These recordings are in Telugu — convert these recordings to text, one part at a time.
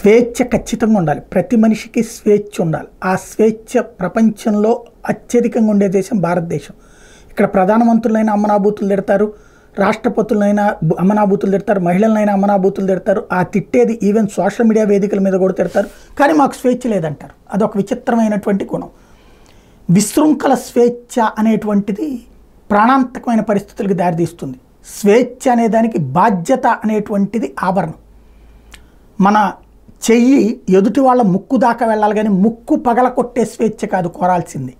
స్వేచ్ఛ ఖచ్చితంగా ఉండాలి. ప్రతి మనిషికి స్వేచ్ఛ ఉండాలి. ఆ స్వేచ్ఛ ప్రపంచంలో అత్యధికంగా ఉండే దేశం భారతదేశం. ఇక్కడ ప్రధానమంత్రులైనా అమ్మనాభూతులు తిడతారు, రాష్ట్రపతులైనా అమ్మనాభూతులు తిడతారు, మహిళలైనా అమ్మనాభూతులు తిడతారు. ఆ తిట్టేది ఈవెన్ సోషల్ మీడియా వేదికల మీద కూడా తిడతారు. కానీ మాకు స్వేచ్ఛ లేదంటారు. అదొక విచిత్రమైనటువంటి గుణం. విశృంఖల స్వేచ్ఛ అనేటువంటిది ప్రాణాంతకమైన పరిస్థితులకు దారితీస్తుంది. స్వేచ్ఛ అనేదానికి బాధ్యత అనేటువంటిది ఆభరణం. మన చెయ్యి ఎదుటి వాళ్ళ ముక్కు దాకా వెళ్ళాలి, కానీ ముక్కు పగల కొట్టే స్వేచ్ఛ కాదు కోరాల్సింది.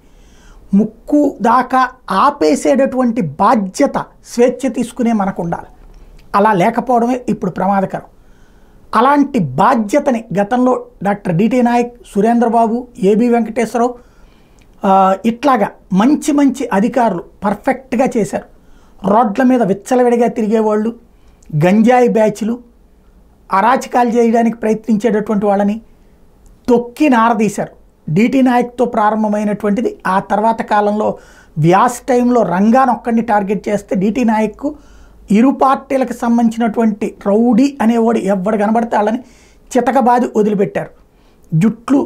ముక్కు దాకా ఆపేసేటటువంటి బాధ్యత స్వేచ్ఛ తీసుకునే మనకు ఉండాలి. అలా లేకపోవడమే ఇప్పుడు ప్రమాదకరం. అలాంటి బాధ్యతని గతంలో doctor D T Nayak, Surendrababu, A B Venkateswara Rao ఇట్లాగా మంచి మంచి అధికారులు పర్ఫెక్ట్గా చేశారు. రోడ్ల మీద విచ్చలవిడిగా తిరిగేవాళ్ళు, గంజాయి బ్యాచ్లు, అరాచకాలు చేయడానికి ప్రయత్నించేటటువంటి వాళ్ళని తొక్కి నారదీశారు. డిటి నాయక్తో ప్రారంభమైనటువంటిది ఆ తర్వాత కాలంలో వ్యాస్ టైంలో రంగాను ఒక్కడిని టార్గెట్ చేస్తే డిటి నాయక్కు ఇరు పార్టీలకు సంబంధించినటువంటి రౌడీ అనేవాడు ఎవడు కనబడితే వాళ్ళని చితకబాది వదిలిపెట్టారు. జుట్లు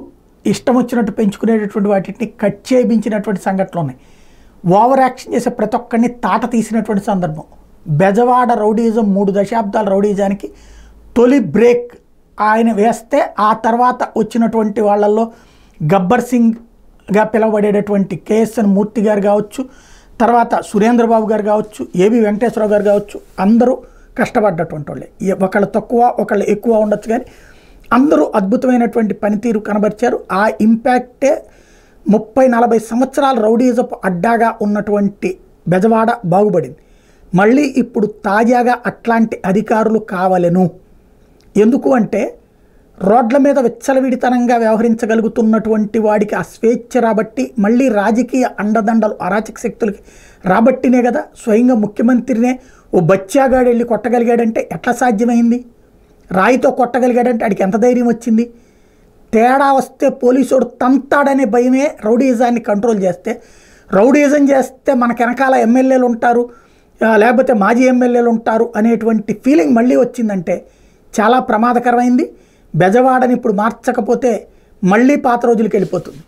ఇష్టం వచ్చినట్టు పెంచుకునేటటువంటి వాటిని కట్ చేయించినటువంటి సంఘటనలు ఉన్నాయి. ఓవర్ యాక్షన్ చేసే ప్రతి ఒక్కరిని తాట తీసినటువంటి సందర్భం. బెజవాడ రౌడీజం 3 దశాబ్దాల రౌడీజానికి తొలి బ్రేక్ ఆయన వేస్తే ఆ తర్వాత వచ్చినటువంటి వాళ్ళల్లో గబ్బర్ సింగ్గా పిలువబడేటటువంటి కేఎస్ఎన్ మూర్తి గారు కావచ్చు, తర్వాత సురేంద్రబాబు గారు కావచ్చు, ఏబి వెంకటేశ్వరరావు గారు కావచ్చు, అందరూ కష్టపడ్డటువంటి వాళ్ళే. ఒకళ్ళు తక్కువ ఒకళ్ళు ఎక్కువ ఉండొచ్చు, కానీ అందరూ అద్భుతమైనటువంటి పనితీరు కనబరిచారు. ఆ ఇంపాక్టే 30-40 సంవత్సరాల రౌడీజపు అడ్డాగా ఉన్నటువంటి బెజవాడ బాగుపడింది. మళ్ళీ ఇప్పుడు తాజాగా అట్లాంటి అధికారులు కావాలను. ఎందుకు అంటే రోడ్ల మీద విచ్చలవిడితనంగా వ్యవహరించగలుగుతున్నటువంటి వాడికి ఆ స్వేచ్ఛ రాబట్టి, మళ్ళీ రాజకీయ అండదండలు అరాచక శక్తులకి రాబట్టినే కదా స్వయంగా ముఖ్యమంత్రినే ఓ బచ్చాగాడు వెళ్ళి కొట్టగలిగాడంటే ఎట్లా సాధ్యమైంది? రాయితో కొట్టగలిగాడంటే ఆడికి ఎంత ధైర్యం వచ్చింది? తేడా వస్తే పోలీసుడు తంతాడనే భయమే రౌడీజాన్ని కంట్రోల్ చేస్తే, రౌడీజం చేస్తే మనకు వెనకాల ఎమ్మెల్యేలు ఉంటారు, లేకపోతే మాజీ ఎమ్మెల్యేలు ఉంటారు అనేటువంటి ఫీలింగ్ మళ్ళీ వచ్చిందంటే చాలా ప్రమాదకరమైంది. బెజవాడని ఇప్పుడు మార్చకపోతే మళ్ళీ పాత రోజులకి వెళ్ళిపోతుంది.